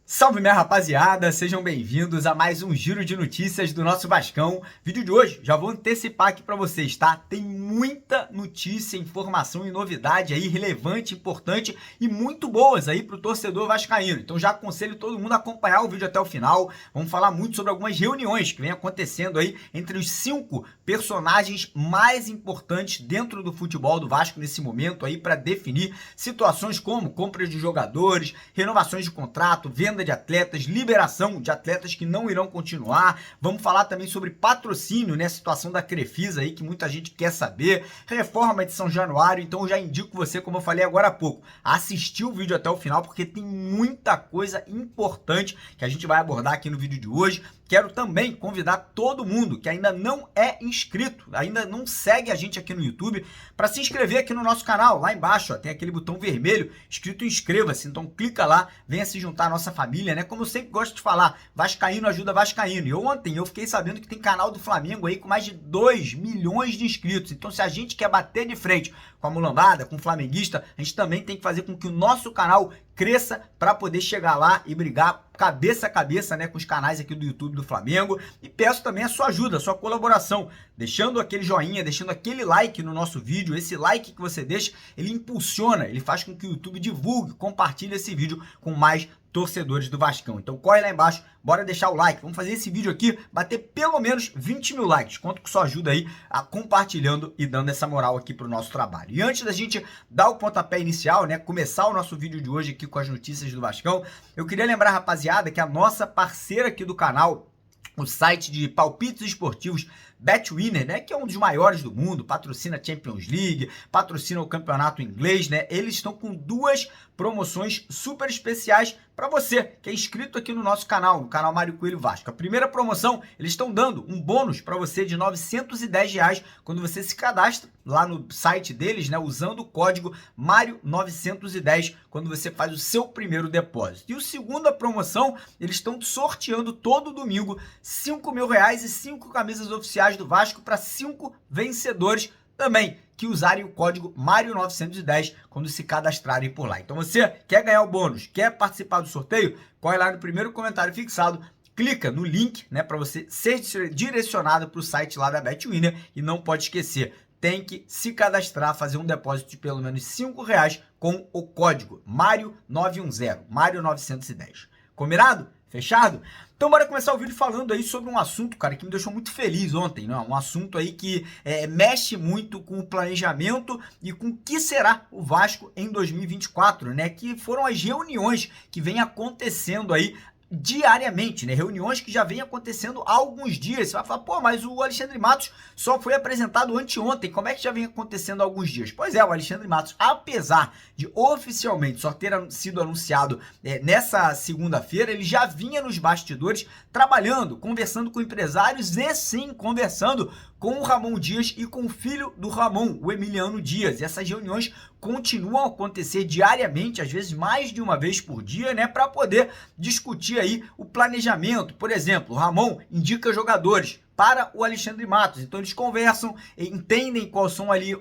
Salve minha rapaziada, sejam bem-vindos a mais um giro de notícias do nosso Vascão. Vídeo de hoje, já vou antecipar aqui para vocês, tá? Tem muita notícia, informação e novidade aí, relevante, importante e muito boas aí pro torcedor vascaíno. Então já aconselho todo mundo a acompanhar o vídeo até o final. Vamos falar muito sobre algumas reuniões que vem acontecendo aí entre os 5 personagens mais importantes dentro do futebol do Vasco nesse momento aí para definir situações como compra de jogadores, renovações de contrato, venda de atletas, liberação de atletas que não irão continuar. Vamos falar também sobre patrocínio, né? Situação da Crefisa aí que muita gente quer saber. Reforma de São Januário. Então eu já indico você, como eu falei agora há pouco, a assistir o vídeo até o final porque tem muita coisa importante que a gente vai abordar aqui no vídeo de hoje. Quero também convidar todo mundo que ainda não é inscrito, ainda não segue a gente aqui no YouTube, para se inscrever aqui no nosso canal. Lá embaixo ó, tem aquele botão vermelho escrito inscreva-se, então clica lá, venha se juntar à nossa família, né? Como eu sempre gosto de falar, vascaíno ajuda vascaíno. E ontem eu fiquei sabendo que tem canal do Flamengo aí com mais de 2 milhões de inscritos. Então se a gente quer bater de frente com a mulambada, com o flamenguista, a gente também tem que fazer com que o nosso canal cresça para poder chegar lá e brigar cabeça a cabeça, né, com os canais aqui do YouTube do Flamengo. E peço também a sua ajuda, a sua colaboração, deixando aquele joinha, deixando aquele like no nosso vídeo. Esse like que você deixa, ele impulsiona, ele faz com que o YouTube divulgue, compartilhe esse vídeo com mais torcedores do Vascão. Então corre lá embaixo, bora deixar o like. Vamos fazer esse vídeo aqui bater pelo menos 20 mil likes. Conto com sua ajuda aí, compartilhando e dando essa moral aqui pro nosso trabalho. E antes da gente dar o pontapé inicial, né, começar o nosso vídeo de hoje aqui com as notícias do Vascão, eu queria lembrar, rapaziada, que a nossa parceira aqui do canal, o site de palpites esportivos Betwinner, né, que é um dos maiores do mundo, patrocina a Champions League, patrocina o campeonato inglês, né, eles estão com 2 promoções super especiais para você que é inscrito aqui no nosso canal, no canal Mário Coelho Vasco. A primeira promoção, eles estão dando um bônus para você de R$910 quando você se cadastra lá no site deles, né, usando o código Mário910 quando você faz o seu primeiro depósito. E a segunda promoção, eles estão sorteando todo domingo R$5 mil e 5 camisas oficiais do Vasco para 5 vencedores também que usarem o código Mário910 quando se cadastrarem por lá. Então você quer ganhar o bônus, quer participar do sorteio? Corre lá no primeiro comentário fixado, clica no link, né, para você ser direcionado para o site lá da Betwinner e não pode esquecer, tem que se cadastrar, fazer um depósito de pelo menos R$5 com o código Mário910, Mário910. Combinado? Fechado? Então bora começar o vídeo falando aí sobre um assunto, cara, que me deixou muito feliz ontem, né? Um assunto aí que mexe muito com o planejamento e com o que será o Vasco em 2024, né? Que foram as reuniões que vem acontecendo aí diariamente, né? Reuniões que já vem acontecendo há alguns dias. Você vai falar, pô, mas o Alexandre Matos só foi apresentado anteontem, como é que já vem acontecendo há alguns dias? Pois é, o Alexandre Matos, apesar de oficialmente só ter sido anunciado nessa segunda-feira, ele já vinha nos bastidores trabalhando, conversando com empresários e sim, conversando com o Ramon Dias e com o filho do Ramon, o Emiliano Dias. E essas reuniões continuam a acontecer diariamente, às vezes mais de uma vez por dia, né, para poder discutir aí o planejamento. Por exemplo, o Ramon indica jogadores para o Alexandre Matos. Então eles conversam, entendem quais são ali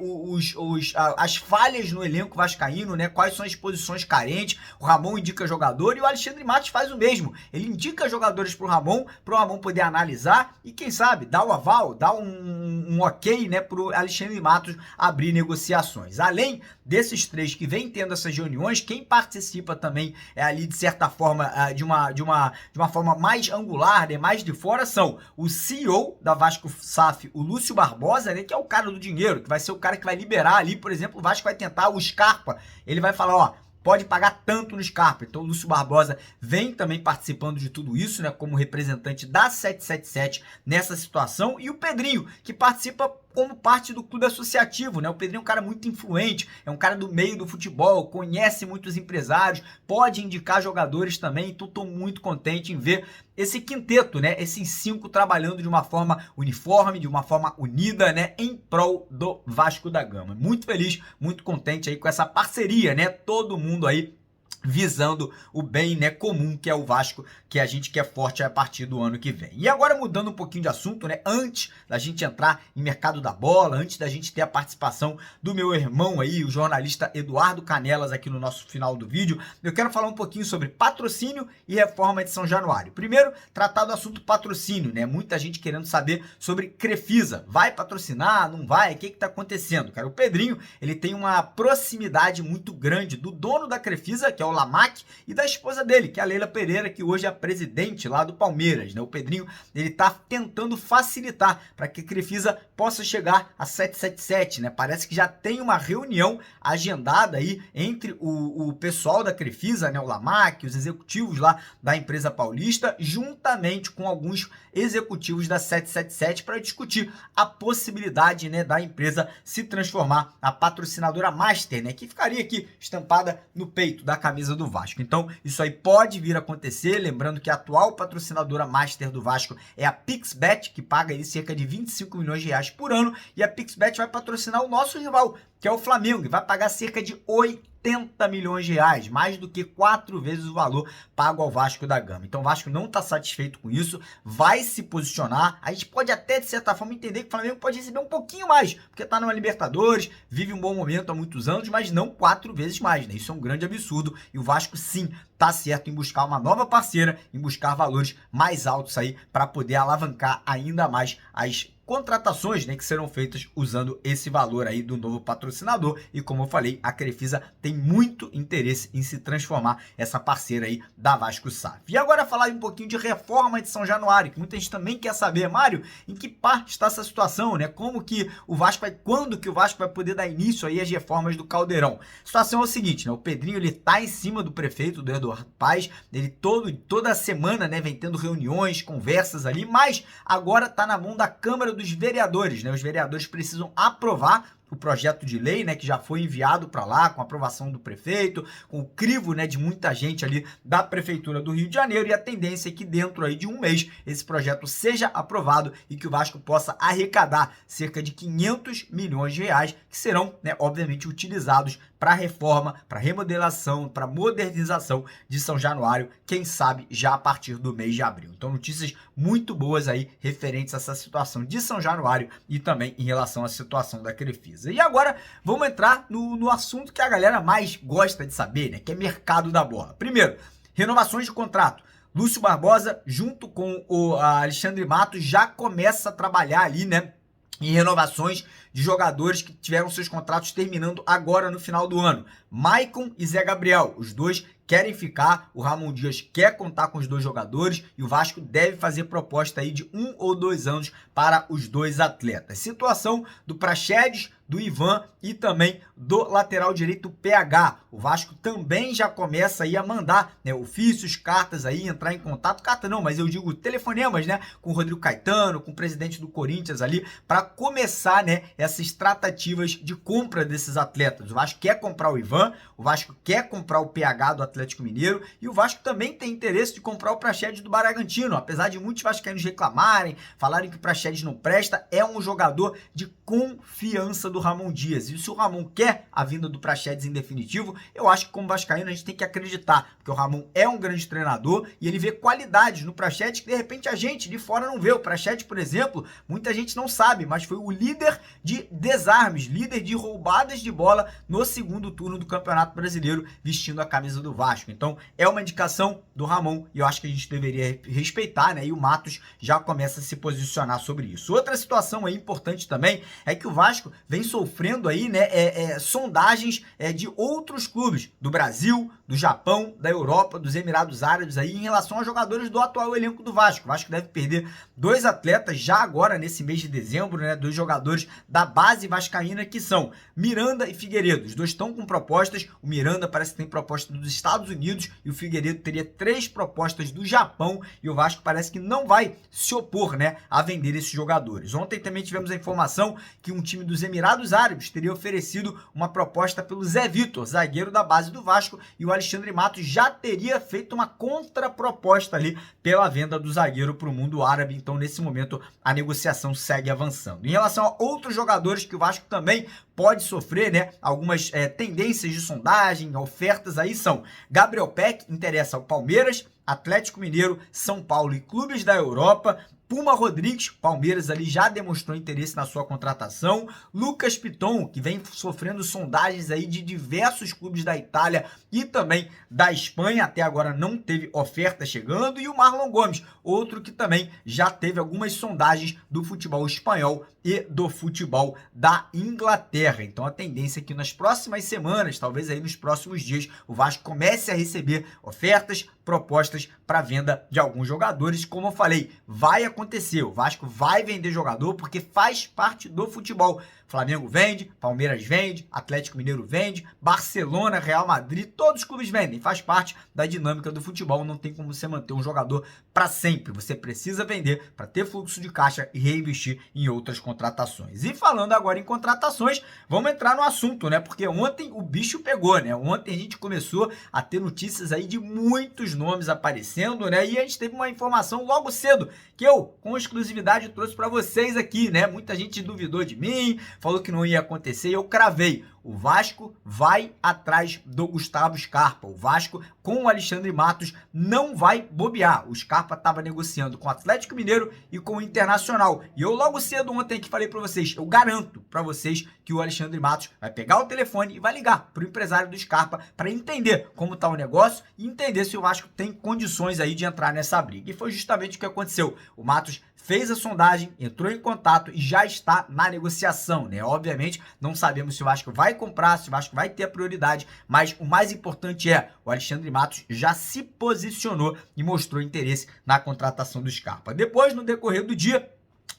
as falhas no elenco vascaíno, né? Quais são as posições carentes. O Ramon indica jogador e o Alexandre Matos faz o mesmo. Ele indica jogadores para o Ramon poder analisar e quem sabe dar o aval, dar um ok, né, para o Alexandre Matos abrir negociações. Além desses 3 que vem tendo essas reuniões, quem participa também ali de certa forma de uma forma mais angular, né, mais de fora, são o CEO da Vasco SAF, o Lúcio Barbosa, né, que é o cara do dinheiro, que vai ser o cara que vai liberar ali, por exemplo, o Vasco vai tentar o Scarpa, ele vai falar, ó, pode pagar tanto no Scarpa. Então o Lúcio Barbosa vem também participando de tudo isso, né, como representante da 777 nessa situação, e o Pedrinho, que participa como parte do clube associativo, né? O Pedrinho é um cara muito influente, é um cara do meio do futebol, conhece muitos empresários, pode indicar jogadores também, então estou muito contente em ver esse quinteto, né? Esses 5 trabalhando de uma forma uniforme, de uma forma unida, né? Em prol do Vasco da Gama. Muito feliz, muito contente aí com essa parceria, né? Todo mundo aí visando o bem, né, comum, que é o Vasco, que a gente quer forte a partir do ano que vem. E agora mudando um pouquinho de assunto, né, antes da gente entrar em mercado da bola, antes da gente ter a participação do meu irmão aí, o jornalista Eduardo Canelas aqui no nosso final do vídeo, eu quero falar um pouquinho sobre patrocínio e reforma de São Januário. Primeiro, tratar do assunto patrocínio, né, muita gente querendo saber sobre Crefisa, vai patrocinar, não vai, o que tá acontecendo, cara? O Pedrinho, ele tem uma proximidade muito grande do dono da Crefisa, que é o Lamac, e da esposa dele, que é a Leila Pereira, que hoje é a presidente lá do Palmeiras, né? O Pedrinho, ele tá tentando facilitar para que a Crefisa possa chegar a 777, né? Parece que já tem uma reunião agendada aí entre o pessoal da Crefisa, né? O Lamac, os executivos lá da empresa paulista, juntamente com alguns executivos da 777 para discutir a possibilidade, né, da empresa se transformar na patrocinadora master, né, que ficaria aqui estampada no peito da camisa do Vasco. Então, isso aí pode vir a acontecer, lembrando que a atual patrocinadora master do Vasco é a Pixbet, que paga aí cerca de 25 milhões de reais por ano, e a Pixbet vai patrocinar o nosso rival, que é o Flamengo, e vai pagar cerca de 80 milhões de reais, mais do que 4 vezes o valor pago ao Vasco da Gama. Então o Vasco não está satisfeito com isso, vai se posicionar. A gente pode até, de certa forma, entender que o Flamengo pode receber um pouquinho mais, porque está numa Libertadores, vive um bom momento há muitos anos, mas não 4 vezes mais, né? Isso é um grande absurdo, e o Vasco sim tá certo em buscar uma nova parceira, em buscar valores mais altos aí para poder alavancar ainda mais as contratações, né, que serão feitas usando esse valor aí do novo patrocinador. E como eu falei, a Crefisa tem muito interesse em se transformar essa parceira aí da Vasco SAF. E agora falar um pouquinho de reforma de São Januário, que muita gente também quer saber, Mário, em que parte está essa situação, né? Como que o Vasco vai, quando que o Vasco vai poder dar início aí às reformas do Caldeirão? A situação é o seguinte, né? O Pedrinho, ele tá em cima do prefeito, do Eduardo Paes, ele toda semana, né, vem tendo reuniões, conversas ali, mas agora tá na mão da Câmara dos Vereadores, né? Os vereadores precisam aprovar o projeto de lei, né, que já foi enviado para lá, com a aprovação do prefeito, com o crivo, né, de muita gente ali da Prefeitura do Rio de Janeiro, e a tendência é que dentro aí de um mês esse projeto seja aprovado e que o Vasco possa arrecadar cerca de 500 milhões de reais, que serão, né, obviamente utilizados para reforma, para remodelação, para modernização de São Januário, quem sabe já a partir do mês de abril. Então notícias muito boas aí referentes a essa situação de São Januário e também em relação à situação da Crefisa. E agora vamos entrar no assunto que a galera mais gosta de saber, né, que é mercado da bola. Primeiro, renovações de contrato. Lúcio Barbosa, junto com o Alexandre Matos, já começa a trabalhar ali, né, em renovações de jogadores que tiveram seus contratos terminando agora no final do ano. Maicon e Zé Gabriel, os dois querem ficar, o Ramon Dias quer contar com os dois jogadores e o Vasco deve fazer proposta aí de 1 ou 2 anos para os dois atletas. Situação do Praxedes, do Ivan e também do lateral direito PH. O Vasco também já começa aí a mandar, né, ofícios, cartas aí, entrar em contato, carta não, mas eu digo telefonemas, né, com o Rodrigo Caetano, com o presidente do Corinthians ali, para começar, né, essas tratativas de compra desses atletas. O Vasco quer comprar o Ivan, o Vasco quer comprar o PH do Atlético Mineiro e o Vasco também tem interesse de comprar o Praxedes do Bragantino, apesar de muitos vascaínos reclamarem, falarem que o Praxedes não presta, é um jogador de confiança do Ramon Dias. E se o Ramon quer a vinda do Praxedes em definitivo, eu acho que como vascaíno a gente tem que acreditar, porque o Ramon é um grande treinador e ele vê qualidades no Praxedes que de repente a gente de fora não vê. O Praxedes, por exemplo, muita gente não sabe, mas foi o líder de desarmes, líder de roubadas de bola no segundo turno do Campeonato Brasileiro, vestindo a camisa do Vasco. Então é uma indicação do Ramon e eu acho que a gente deveria respeitar, né? E o Matos já começa a se posicionar sobre isso. Outra situação aí importante também é que o Vasco vem sofrendo aí, né, sondagens de outros clubes do Brasil, do Japão, da Europa, dos Emirados Árabes aí em relação a jogadores do atual elenco do Vasco. O Vasco deve perder 2 atletas já agora nesse mês de dezembro, né, 2 jogadores da base vascaína que são Miranda e Figueiredo. Os dois estão com propostas, o Miranda parece que tem proposta dos Estados Unidos e o Figueiredo teria 3 propostas do Japão e o Vasco parece que não vai se opor, né, a vender esses jogadores. Ontem também tivemos a informação que um time dos Emirados Emirados Árabes teria oferecido uma proposta pelo Zé Vitor, zagueiro da base do Vasco, e o Alexandre Matos já teria feito uma contraproposta ali pela venda do zagueiro para o mundo árabe. Então, nesse momento, a negociação segue avançando. Em relação a outros jogadores que o Vasco também pode sofrer, né, algumas tendências de sondagem, ofertas aí são: Gabriel Peck interessa ao Palmeiras, Atlético Mineiro, São Paulo e clubes da Europa. Puma Rodrigues, Palmeiras ali já demonstrou interesse na sua contratação. Lucas Piton, que vem sofrendo sondagens aí de diversos clubes da Itália e também da Espanha, até agora não teve oferta chegando. E o Marlon Gomes, outro que também já teve algumas sondagens do futebol espanhol e do futebol da Inglaterra. Então a tendência é que nas próximas semanas, talvez aí nos próximos dias, o Vasco comece a receber ofertas, propostas para venda de alguns jogadores. Como eu falei, vai acontecer, o Vasco vai vender jogador porque faz parte do futebol. Flamengo vende, Palmeiras vende, Atlético Mineiro vende, Barcelona, Real Madrid, todos os clubes vendem, faz parte da dinâmica do futebol. Não tem como você manter um jogador para sempre, você precisa vender para ter fluxo de caixa e reinvestir em outras contratações. E falando agora em contratações, vamos entrar no assunto, né? Porque ontem o bicho pegou, né? Ontem a gente começou a ter notícias aí de muitos nomes aparecendo, né? E a gente teve uma informação logo cedo que eu, com exclusividade, trouxe para vocês aqui, né? Muita gente duvidou de mim, falou que não ia acontecer, e eu cravei. O Vasco vai atrás do Gustavo Scarpa. O Vasco, com o Alexandre Matos, não vai bobear. O Scarpa estava negociando com o Atlético Mineiro e com o Internacional. E eu logo cedo ontem que falei para vocês, eu garanto para vocês que o Alexandre Matos vai pegar o telefone e vai ligar para o empresário do Scarpa para entender como está o negócio e entender se o Vasco tem condições aí de entrar nessa briga. E foi justamente o que aconteceu. O Matos fez a sondagem, entrou em contato e já está na negociação, né? Obviamente, não sabemos se o Vasco vai comprar, se o Vasco vai ter a prioridade, mas o mais importante é, o Alexandre Matos já se posicionou e mostrou interesse na contratação do Scarpa. Depois, no decorrer do dia,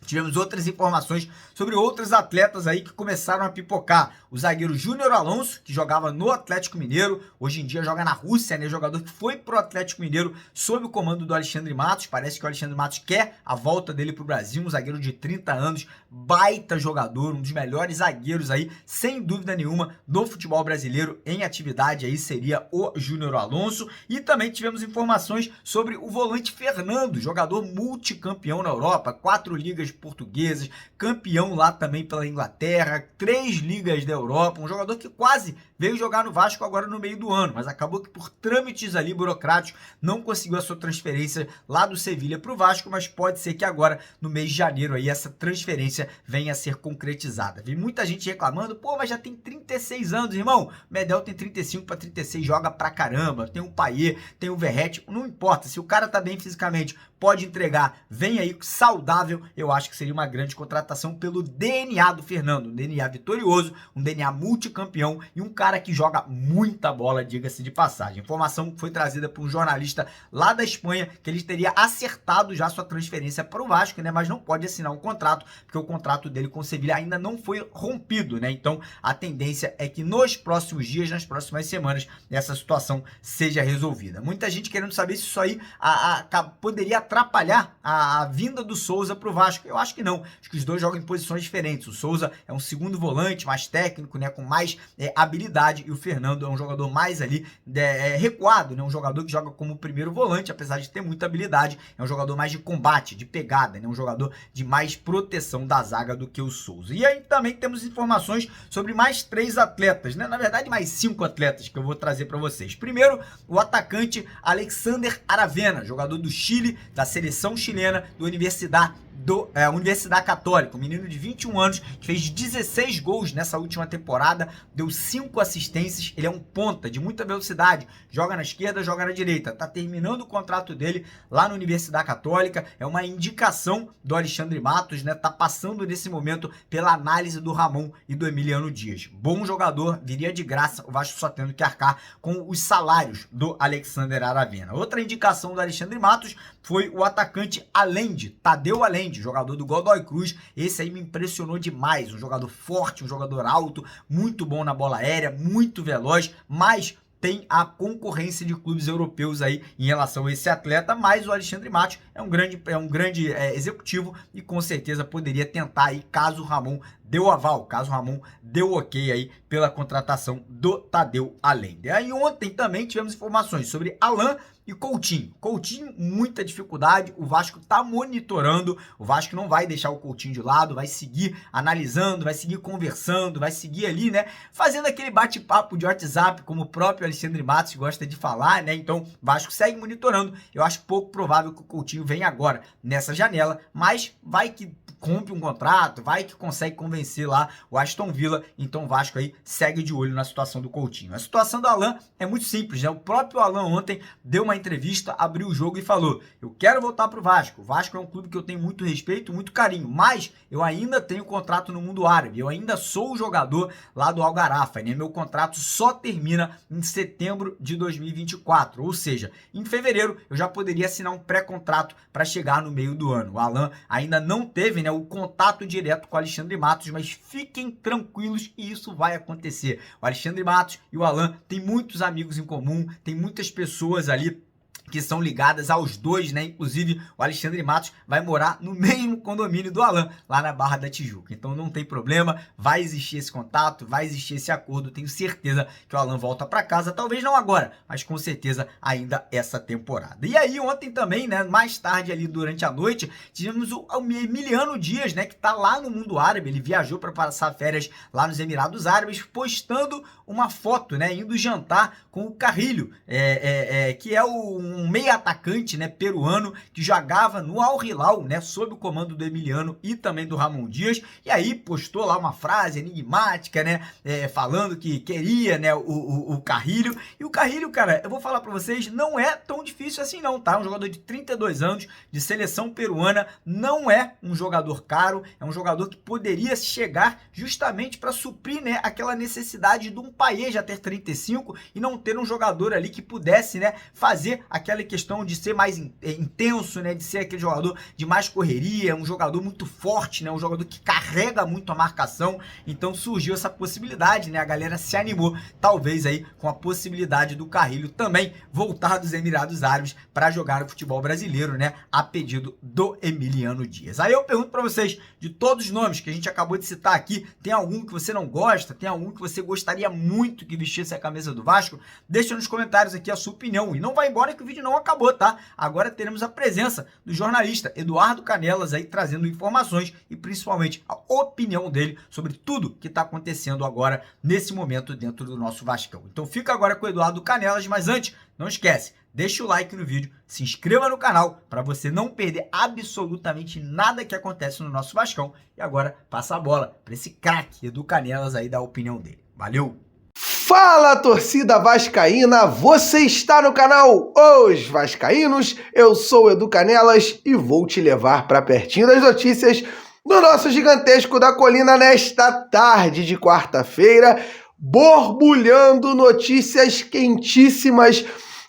tivemos outras informações sobre outros atletas aí que começaram a pipocar. O zagueiro Júnior Alonso, que jogava no Atlético Mineiro, hoje em dia joga na Rússia, né? Jogador que foi pro Atlético Mineiro sob o comando do Alexandre Matos. Parece que o Alexandre Matos quer a volta dele pro Brasil. Um zagueiro de 30 anos, baita jogador, um dos melhores zagueiros aí, sem dúvida nenhuma, do futebol brasileiro em atividade aí seria o Júnior Alonso. E também tivemos informações sobre o volante Fernando, jogador multicampeão na Europa, 4 ligas portuguesas, campeão lá também pela Inglaterra, 3 ligas da Europa, um jogador que quase veio jogar no Vasco agora no meio do ano, mas acabou que por trâmites ali burocráticos não conseguiu a sua transferência lá do Sevilha para o Vasco, mas pode ser que agora no mês de janeiro aí essa transferência venha a ser concretizada. Vi muita gente reclamando, pô, mas já tem 36 anos, irmão. Medel tem 35 para 36, joga pra caramba, tem o Payet, tem o Verratti, não importa, se o cara tá bem fisicamente, pode entregar, vem aí saudável, eu acho que seria uma grande contratação pelo DNA do Fernando, um DNA vitorioso, um DNA multicampeão e um cara que joga muita bola, diga-se de passagem. A informação foi trazida por um jornalista lá da Espanha, que ele teria acertado já sua transferência para o Vasco, né, mas não pode assinar um contrato, porque o contrato dele com o Sevilha ainda não foi rompido, né, então a tendência é que nos próximos dias, nas próximas semanas, essa situação seja resolvida. Muita gente querendo saber se isso aí poderia atrapalhar a vinda do Souza para o Vasco. Eu acho que não. Acho que os dois jogam em posições diferentes. O Souza é um segundo volante, mais técnico, né, com mais habilidade, e o Fernando é um jogador mais ali recuado, né, um jogador que joga como primeiro volante, apesar de ter muita habilidade, é um jogador mais de combate, de pegada, né, um jogador de mais proteção da zaga do que o Souza. E aí também temos informações sobre mais 3 atletas, né, na verdade mais 5 atletas que eu vou trazer para vocês. Primeiro, o atacante Alexander Aravena, jogador do Chile, da seleção chilena, do Universidade Católica, um menino de 21 anos que fez 16 gols nessa última temporada, deu 5 assistências, ele é um ponta de muita velocidade, joga na esquerda, joga na direita, tá terminando o contrato dele lá na Universidade Católica, é uma indicação do Alexandre Matos, né, tá passando nesse momento pela análise do Ramon e do Emiliano Dias. Bom jogador, viria de graça, o Vasco só tendo que arcar com os salários do Alexander Aravena. Outra indicação do Alexandre Matos foi o atacante Allende, Tadeu Allende, jogador do Godoy Cruz. Esse aí me impressionou demais, um jogador forte, um jogador alto, muito bom na bola aérea, muito veloz, mas tem a concorrência de clubes europeus aí em relação a esse atleta, mas o Alexandre Matos é um grande executivo e com certeza poderia tentar aí, caso o Ramon deu aval, caso o Ramon deu ok aí pela contratação do Tadeu Allende. Aí ontem também tivemos informações sobre Alan e Coutinho. Coutinho, muita dificuldade, o Vasco tá monitorando, o Vasco não vai deixar o Coutinho de lado, vai seguir analisando, vai seguir conversando, vai seguir ali, né, fazendo aquele bate-papo de WhatsApp, como o próprio Alexandre Matos gosta de falar, né, então o Vasco segue monitorando. Eu acho pouco provável que o Coutinho venha agora nessa janela, mas vai que cumpre um contrato, vai que consegue convencer lá o Aston Villa, então o Vasco aí segue de olho na situação do Coutinho. A situação do Alan é muito simples, né? O próprio Alan ontem deu uma entrevista, abriu o jogo e falou: eu quero voltar pro Vasco. O Vasco é um clube que eu tenho muito respeito, muito carinho, mas eu ainda tenho contrato no mundo árabe, eu ainda sou o jogador lá do Al Gharafa, né? Meu contrato só termina em setembro de 2024, ou seja, em fevereiro eu já poderia assinar um pré-contrato para chegar no meio do ano. O Alan ainda não teve, né, o contato direto com o Alexandre Matos, mas fiquem tranquilos que isso vai acontecer. O Alexandre Matos e o Alan têm muitos amigos em comum, tem muitas pessoas ali que são ligadas aos dois, né? Inclusive, o Alexandre Matos vai morar no mesmo condomínio do Alan, lá na Barra da Tijuca. Então não tem problema, vai existir esse contato, vai existir esse acordo. Tenho certeza que o Alan volta para casa, talvez não agora, mas com certeza ainda essa temporada. E aí ontem também, né, mais tarde ali durante a noite, tivemos o Emiliano Dias, né, que tá lá no mundo árabe. Ele viajou para passar férias lá nos Emirados Árabes, postando uma foto, né, indo jantar com o Carrilho, que é um meio atacante, né, peruano, que jogava no Al Hilal, né, sob o comando do Emiliano e também do Ramon Dias, e aí postou lá uma frase enigmática, né, falando que queria, né, o Carrilho. E o Carrilho, cara, eu vou falar pra vocês, não é tão difícil assim não, tá? Um jogador de 32 anos, de seleção peruana, não é um jogador caro, é um jogador que poderia chegar justamente para suprir, né, aquela necessidade de um Payet já ter 35 e não ter um jogador ali que pudesse, né, fazer aquela questão de ser mais intenso, né, de ser aquele jogador de mais correria, um jogador muito forte, né, um jogador que carrega muito a marcação. Então surgiu essa possibilidade, né, a galera se animou, talvez aí com a possibilidade do Carrilho também voltar dos Emirados Árabes para jogar o futebol brasileiro, né, a pedido do Emiliano Dias. Aí eu pergunto para vocês, de todos os nomes que a gente acabou de citar aqui, tem algum que você não gosta? Tem algum que você gostaria muito que vestisse a camisa do Vasco? Deixa nos comentários aqui a sua opinião e não vai embora que o vídeo não acabou, tá? Agora teremos a presença do jornalista Eduardo Canelas aí trazendo informações e principalmente a opinião dele sobre tudo que está acontecendo agora nesse momento dentro do nosso Vascão. Então fica agora com o Eduardo Canelas, mas antes, não esquece, deixa o like no vídeo, se inscreva no canal para você não perder absolutamente nada que acontece no nosso Vascão. E agora passa a bola para esse craque Edu Canelas aí dar a opinião dele. Valeu! Fala, torcida vascaína, você está no canal Os Vascaínos, eu sou o Edu Canelas e vou te levar para pertinho das notícias do nosso gigantesco da colina nesta tarde de quarta-feira, borbulhando notícias quentíssimas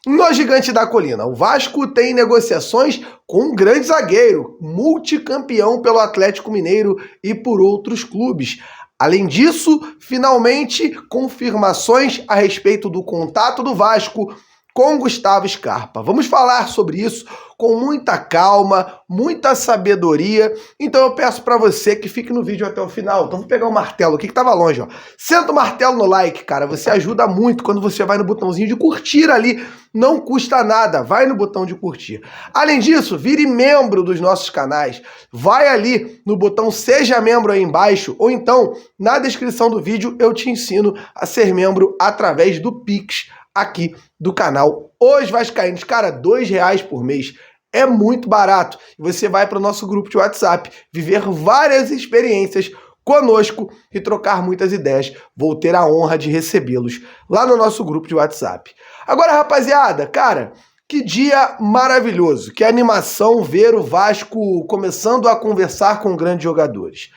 no Gigante da Colina. O Vasco tem negociações com um grande zagueiro, multicampeão pelo Atlético Mineiro e por outros clubes. Além disso, finalmente, confirmações a respeito do contato do Vasco com Gustavo Scarpa. Vamos falar sobre isso com muita calma, muita sabedoria. Então eu peço para você que fique no vídeo até o final. Então vou pegar o martelo aqui que tava longe, ó. Senta o martelo no like, cara. Você ajuda muito quando você vai no botãozinho de curtir ali. Não custa nada. Vai no botão de curtir. Além disso, vire membro dos nossos canais. Vai ali no botão Seja Membro aí embaixo. Ou então, na descrição do vídeo, eu te ensino a ser membro através do Pix aqui do canal Os Vascaínos. Cara, R$2 por mês é muito barato. E você vai para o nosso grupo de WhatsApp, viver várias experiências conosco e trocar muitas ideias. Vou ter a honra de recebê-los lá no nosso grupo de WhatsApp. Agora, rapaziada, cara, que dia maravilhoso, que animação ver o Vasco começando a conversar com grandes jogadores.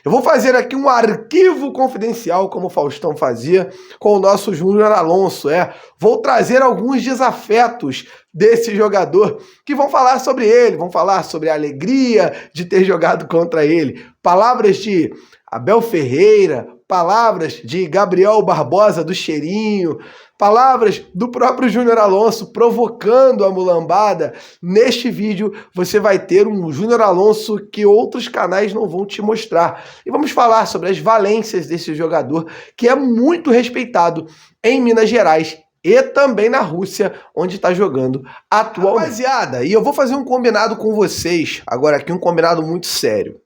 Eu vou fazer aqui um arquivo confidencial, como o Faustão fazia, com o nosso Júnior Alonso. Vou trazer alguns desafetos desse jogador, que vão falar sobre ele, vão falar sobre a alegria de ter jogado contra ele. Palavras de Abel Ferreira, palavras de Gabriel Barbosa do Cheirinho, palavras do próprio Júnior Alonso provocando a mulambada. Neste vídeo você vai ter um Júnior Alonso que outros canais não vão te mostrar. E vamos falar sobre as valências desse jogador, que é muito respeitado em Minas Gerais e também na Rússia, onde está jogando atualmente. Rapaziada, e eu vou fazer um combinado com vocês, agora aqui um combinado muito sério.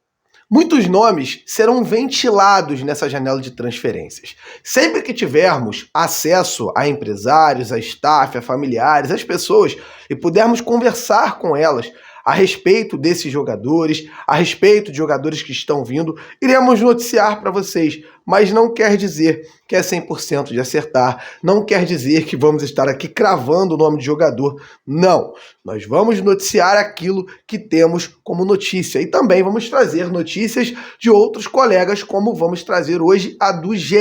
Muitos nomes serão ventilados nessa janela de transferências. Sempre que tivermos acesso a empresários, a staff, a familiares, as pessoas, e pudermos conversar com elas a respeito desses jogadores, a respeito de jogadores que estão vindo, iremos noticiar para vocês, mas não quer dizer que é 100% de acertar, não quer dizer que vamos estar aqui cravando o nome de jogador, não. Nós vamos noticiar aquilo que temos como notícia e também vamos trazer notícias de outros colegas, como vamos trazer hoje a do GE,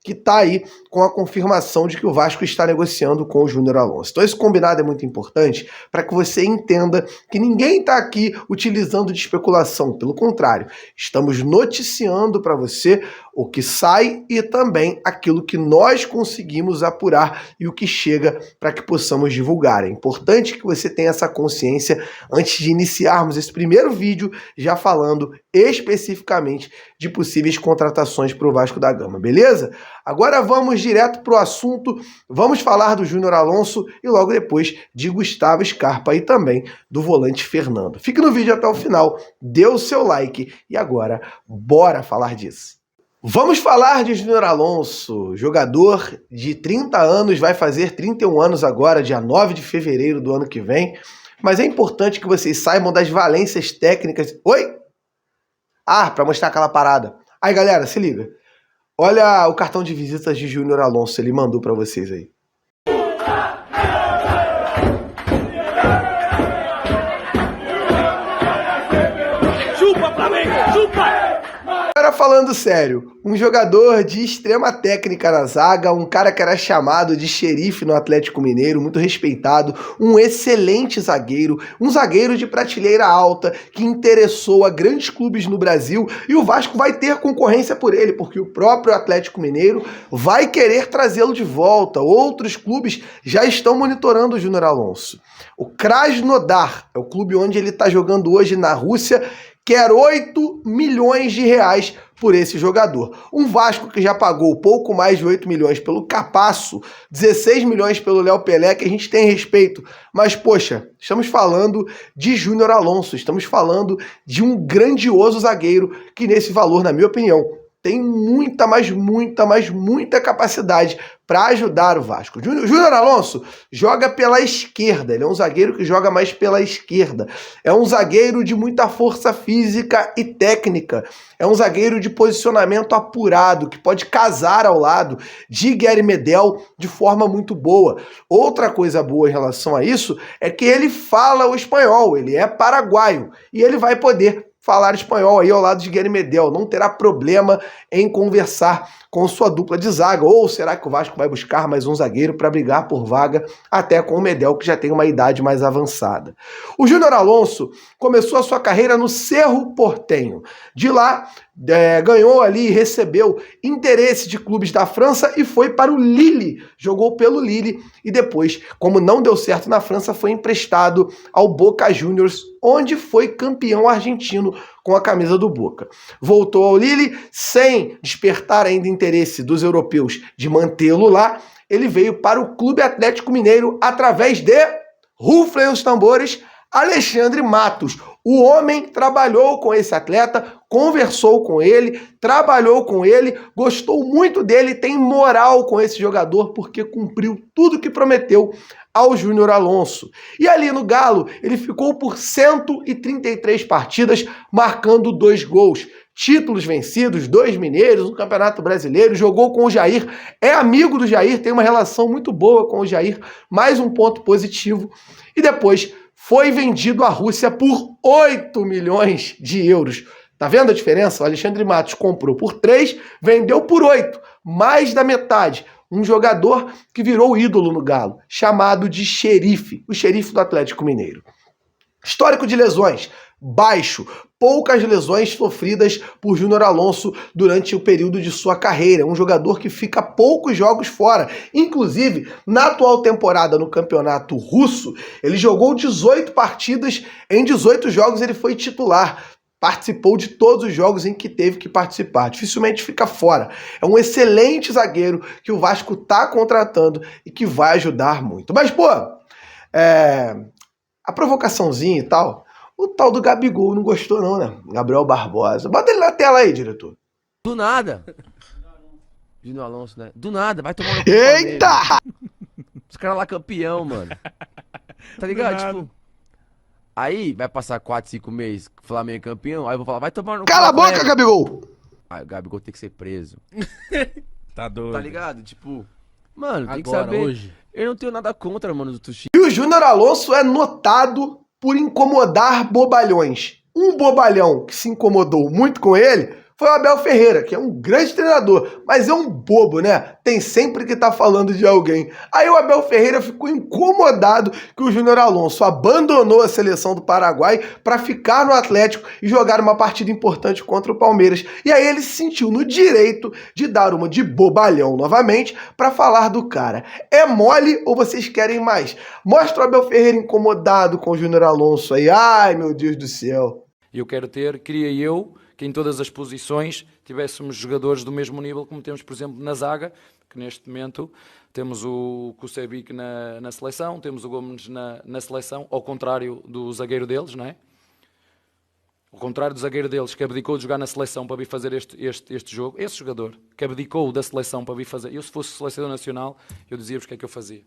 que está aí com a confirmação de que o Vasco está negociando com o Júnior Alonso. Então esse combinado é muito importante para que você entenda que ninguém está aqui utilizando de especulação. Pelo contrário, estamos noticiando para você o que sai e também aquilo que nós conseguimos apurar e o que chega para que possamos divulgar. É importante que você tenha essa consciência antes de iniciarmos esse primeiro vídeo já falando especificamente de possíveis contratações para o Vasco da Gama, beleza? Agora vamos direto para o assunto, vamos falar do Júnior Alonso e logo depois de Gustavo Scarpa e também do volante Fernando. Fique no vídeo até o final, dê o seu like e agora bora falar disso. Vamos falar de Júnior Alonso, jogador de 30 anos, vai fazer 31 anos agora, dia 9 de fevereiro do ano que vem, mas é importante que vocês saibam das valências técnicas... Oi? Ah, para mostrar aquela parada. Aí galera, se liga. Olha o cartão de visitas de Júnior Alonso, ele mandou para vocês aí. Chupa, Flamengo, chupa! Agora falando sério, um jogador de extrema técnica na zaga, um cara que era chamado de xerife no Atlético Mineiro, muito respeitado, um excelente zagueiro, um zagueiro de prateleira alta, que interessou a grandes clubes no Brasil, e o Vasco vai ter concorrência por ele, porque o próprio Atlético Mineiro vai querer trazê-lo de volta. Outros clubes já estão monitorando o Júnior Alonso. O Krasnodar é o clube onde ele está jogando hoje na Rússia, quer 8 milhões de reais por esse jogador. Um Vasco que já pagou pouco mais de 8 milhões pelo Capasso, 16 milhões pelo Léo Pelé, que a gente tem respeito. Mas, poxa, estamos falando de Júnior Alonso, estamos falando de um grandioso zagueiro que nesse valor, na minha opinião, tem muita, mas muita capacidade para ajudar o Vasco. Júnior Alonso joga pela esquerda, ele é um zagueiro que joga mais pela esquerda. É um zagueiro de muita força física e técnica. É um zagueiro de posicionamento apurado, que pode casar ao lado de Gary Medel de forma muito boa. Outra coisa boa em relação a isso é que ele fala o espanhol, ele é paraguaio e ele vai poder falar espanhol aí ao lado de Gary Medel, não terá problema em conversar com sua dupla de zaga, ou será que o Vasco vai buscar mais um zagueiro para brigar por vaga até com o Medel, que já tem uma idade mais avançada. O Júnior Alonso começou a sua carreira no Cerro Porteño. De lá, ganhou ali e recebeu interesse de clubes da França e foi para o Lille, jogou pelo Lille e depois, como não deu certo na França, foi emprestado ao Boca Juniors, onde foi campeão argentino com a camisa do Boca. Voltou ao Lille sem despertar ainda interesse dos europeus de mantê-lo lá. Ele veio para o Clube Atlético Mineiro através de, rufem os tambores, Alexandre Matos. O homem trabalhou com esse atleta, conversou com ele, trabalhou com ele, gostou muito dele, tem moral com esse jogador porque cumpriu tudo que prometeu ao Júnior Alonso. E ali no Galo, ele ficou por 133 partidas, marcando 2 gols. Títulos vencidos, 2 mineiros, um Campeonato Brasileiro, jogou com o Jair, é amigo do Jair, tem uma relação muito boa com o Jair, mais um ponto positivo. E depois foi vendido à Rússia por 8 milhões de euros. Tá vendo a diferença? O Alexandre Matos comprou por 3, vendeu por 8, mais da metade. um jogador que virou ídolo no Galo, chamado de Xerife, o Xerife do Atlético Mineiro. Histórico de lesões, baixo, poucas lesões sofridas por Júnior Alonso durante o período de sua carreira. Um jogador que fica poucos jogos fora. Inclusive, na atual temporada no campeonato russo, ele jogou 18 partidas, em 18 jogos ele foi titular. Participou de todos os jogos em que teve que participar. Dificilmente fica fora. É um excelente zagueiro que o Vasco tá contratando e que vai ajudar muito. Mas, pô, a provocaçãozinha e tal, o tal do Gabigol não gostou não, né? Gabriel Barbosa. Bota ele na tela aí, diretor. Do nada. Júnior Alonso, né? Do nada, vai tomar no cu. Eita! Os caras lá campeão, mano. Tá ligado? Tipo... Aí vai passar 4, 5 meses que o Flamengo é campeão, aí eu vou falar, vai tomar no cu. Cala a boca, Gabigol! Aí o Gabigol tem que ser preso. Tá doido. Tá ligado? Tipo... Mano, tem que Agora, saber. hoje. Eu não tenho nada contra, mano, do Tuxi. E o Júnior Alonso é notado por incomodar bobalhões. Um bobalhão que se incomodou muito com ele foi o Abel Ferreira, que é um grande treinador, mas é um bobo, né? Tem sempre que tá falando de alguém. Aí o Abel Ferreira ficou incomodado que o Júnior Alonso abandonou a seleção do Paraguai para ficar no Atlético e jogar uma partida importante contra o Palmeiras. E aí ele se sentiu no direito de dar uma de bobalhão novamente para falar do cara. É mole ou vocês querem mais? Mostra o Abel Ferreira incomodado com o Júnior Alonso aí. Ai, meu Deus do céu. Queria eu que em todas as posições tivéssemos jogadores do mesmo nível como temos, por exemplo, na zaga, que neste momento temos o Kusevic na seleção, temos o Gomes na seleção, ao contrário do zagueiro deles, não é? Ao contrário do zagueiro deles, que abdicou de jogar na seleção para vir fazer este jogo, esse jogador que abdicou da seleção para vir fazer, eu se fosse selecionador nacional, eu dizia-vos o que é que eu fazia.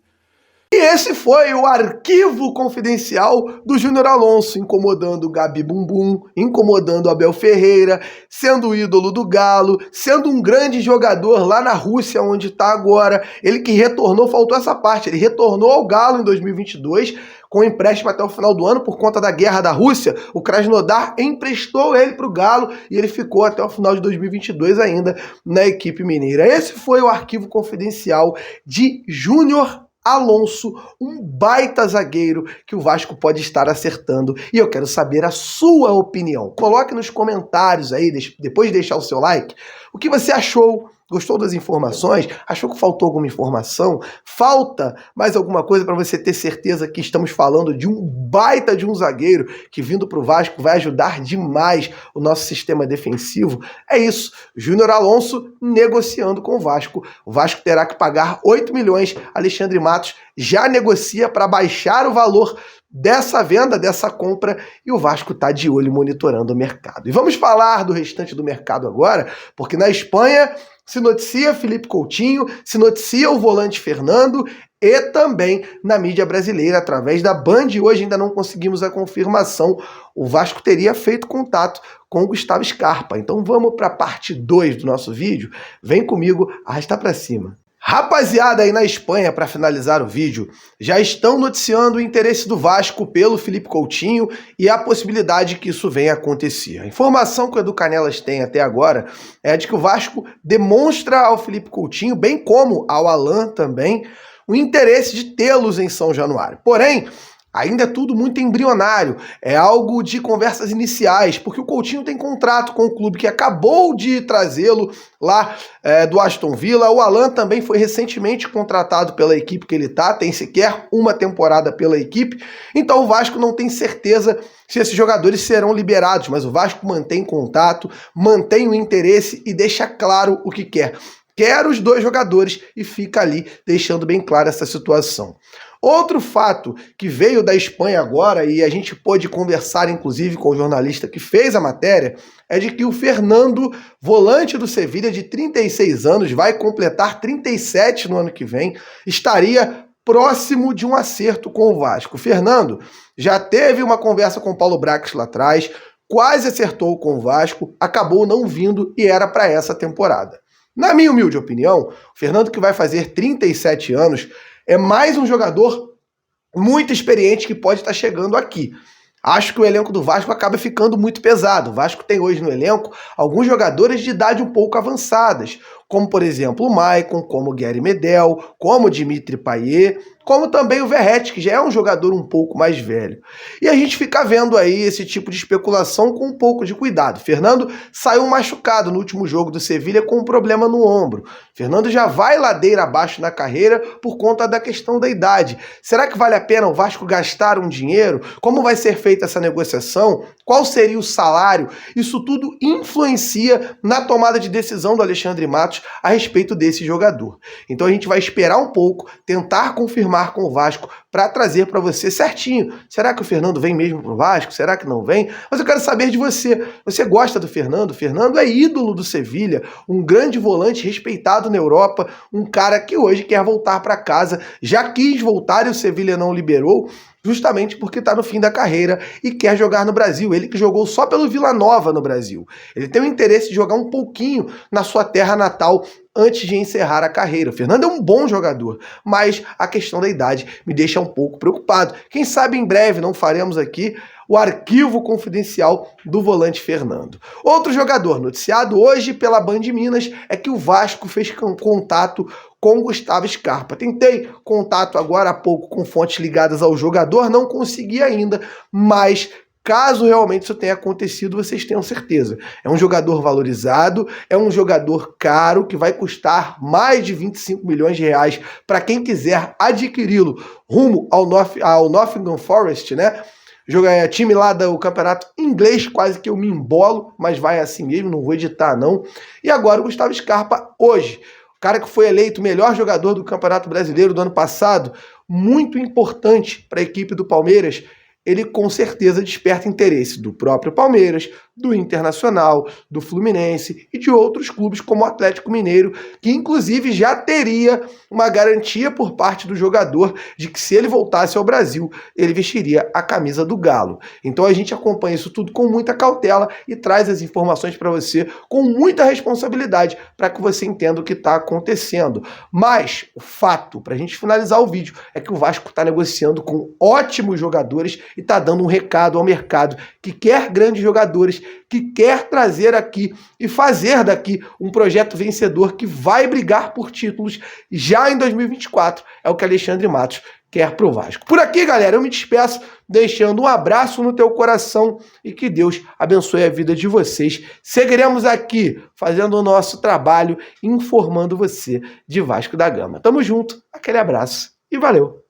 E esse foi o arquivo confidencial do Júnior Alonso, incomodando o Gabi Bumbum, incomodando o Abel Ferreira, sendo o ídolo do Galo, sendo um grande jogador lá na Rússia, onde está agora. Ele que retornou, faltou essa parte, ele retornou ao Galo em 2022, com empréstimo até o final do ano por conta da guerra da Rússia. O Krasnodar emprestou ele para o Galo e ele ficou até o final de 2022 ainda na equipe mineira. Esse foi o arquivo confidencial de Júnior Alonso, um baita zagueiro que o Vasco pode estar acertando. E eu quero saber a sua opinião. Coloque nos comentários aí, depois de deixar o seu like, o que você achou. Gostou das informações? Achou que faltou alguma informação? Falta mais alguma coisa para você ter certeza que estamos falando de um baita de um zagueiro que vindo para o Vasco vai ajudar demais o nosso sistema defensivo? É isso. Júnior Alonso negociando com o Vasco. O Vasco terá que pagar 8 milhões. Alexandre Matos já negocia para baixar o valor dessa venda, dessa compra, e o Vasco está de olho monitorando o mercado. E vamos falar do restante do mercado agora, porque na Espanha se noticia Felipe Coutinho, se noticia o volante Fernando e também na mídia brasileira, através da Band. Hoje ainda não conseguimos a confirmação. O Vasco teria feito contato com o Gustavo Scarpa. Então vamos para a parte 2 do nosso vídeo. Vem comigo, arrasta para cima. Rapaziada, aí na Espanha, para finalizar o vídeo, já estão noticiando o interesse do Vasco pelo Felipe Coutinho e a possibilidade que isso venha a acontecer. A informação que o Edu Canelas tem até agora é de que o Vasco demonstra ao Felipe Coutinho, bem como ao Alan também, o interesse de tê-los em São Januário. Porém, ainda é tudo muito embrionário, é algo de conversas iniciais, porque o Coutinho tem contrato com o clube que acabou de trazê-lo lá do Aston Villa. O Alan também foi recentemente contratado pela equipe que ele tá, tem sequer uma temporada pela equipe, então o Vasco não tem certeza se esses jogadores serão liberados, mas o Vasco mantém contato, mantém o interesse e deixa claro o que quer. Quer os dois jogadores e fica ali deixando bem clara essa situação. Outro fato que veio da Espanha agora, e a gente pôde conversar inclusive com o jornalista que fez a matéria, é de que o Fernando, volante do Sevilha de 36 anos, vai completar 37 no ano que vem, estaria próximo de um acerto com o Vasco. O Fernando já teve uma conversa com o Paulo Brax lá atrás, quase acertou com o Vasco, acabou não vindo e era para essa temporada. Na minha humilde opinião, o Fernando, que vai fazer 37 anos, é mais um jogador muito experiente que pode estar chegando aqui. Acho que o elenco do Vasco acaba ficando muito pesado. O Vasco tem hoje no elenco alguns jogadores de idade um pouco avançadas. como por exemplo o Maicon, como o Gary Medel, como o Dimitri Payet, como também o Verratti, que já é um jogador um pouco mais velho. E a gente fica vendo aí esse tipo de especulação com um pouco de cuidado. Fernando saiu machucado no último jogo do Sevilha com um problema no ombro. Fernando já vai ladeira abaixo na carreira por conta da questão da idade. Será que vale a pena o Vasco gastar um dinheiro? Como vai ser feita essa negociação? Qual seria o salário? Isso tudo influencia na tomada de decisão do Alexandre Matos a respeito desse jogador. Então a gente vai esperar um pouco, tentar confirmar com o Vasco para trazer para você certinho. Será que o Fernando vem mesmo pro Vasco? Será que não vem? Mas eu quero saber de você. Você gosta do Fernando? O Fernando é ídolo do Sevilha, um grande volante respeitado na Europa, um cara que hoje quer voltar para casa, já quis voltar e o Sevilha não liberou, justamente porque está no fim da carreira e quer jogar no Brasil. Ele que jogou só pelo Vila Nova no Brasil. Ele tem o interesse de jogar um pouquinho na sua terra natal antes de encerrar a carreira. O Fernando é um bom jogador, mas a questão da idade me deixa um pouco preocupado. Quem sabe em breve não faremos aqui o arquivo confidencial do volante Fernando. Outro jogador noticiado hoje pela Band Minas é que o Vasco fez contato com Gustavo Scarpa. Tentei contato agora há pouco com fontes ligadas ao jogador, não consegui ainda, mas caso realmente isso tenha acontecido, vocês tenham certeza. É um jogador valorizado, é um jogador caro, que vai custar mais de 25 milhões de reais para quem quiser adquiri-lo rumo ao Nottingham Forest, né? Time lá do campeonato inglês, quase que eu me embolo, mas vai assim mesmo, não vou editar não. E agora o Gustavo Scarpa hoje, o cara que foi eleito o melhor jogador do Campeonato Brasileiro do ano passado, muito importante para a equipe do Palmeiras, ele com certeza desperta interesse do próprio Palmeiras, do Internacional, do Fluminense e de outros clubes como o Atlético Mineiro, que inclusive já teria uma garantia por parte do jogador de que se ele voltasse ao Brasil, ele vestiria a camisa do Galo. Então a gente acompanha isso tudo com muita cautela e traz as informações para você com muita responsabilidade para que você entenda o que está acontecendo. Mas o fato, para a gente finalizar o vídeo, é que o Vasco está negociando com ótimos jogadores e está dando um recado ao mercado que quer grandes jogadores, que quer trazer aqui e fazer daqui um projeto vencedor que vai brigar por títulos já em 2024. É o que Alexandre Matos quer pro Vasco. Por aqui, galera, eu me despeço deixando um abraço no teu coração e que Deus abençoe a vida de vocês. Seguiremos aqui fazendo o nosso trabalho, informando você de Vasco da Gama. Tamo junto, aquele abraço e valeu!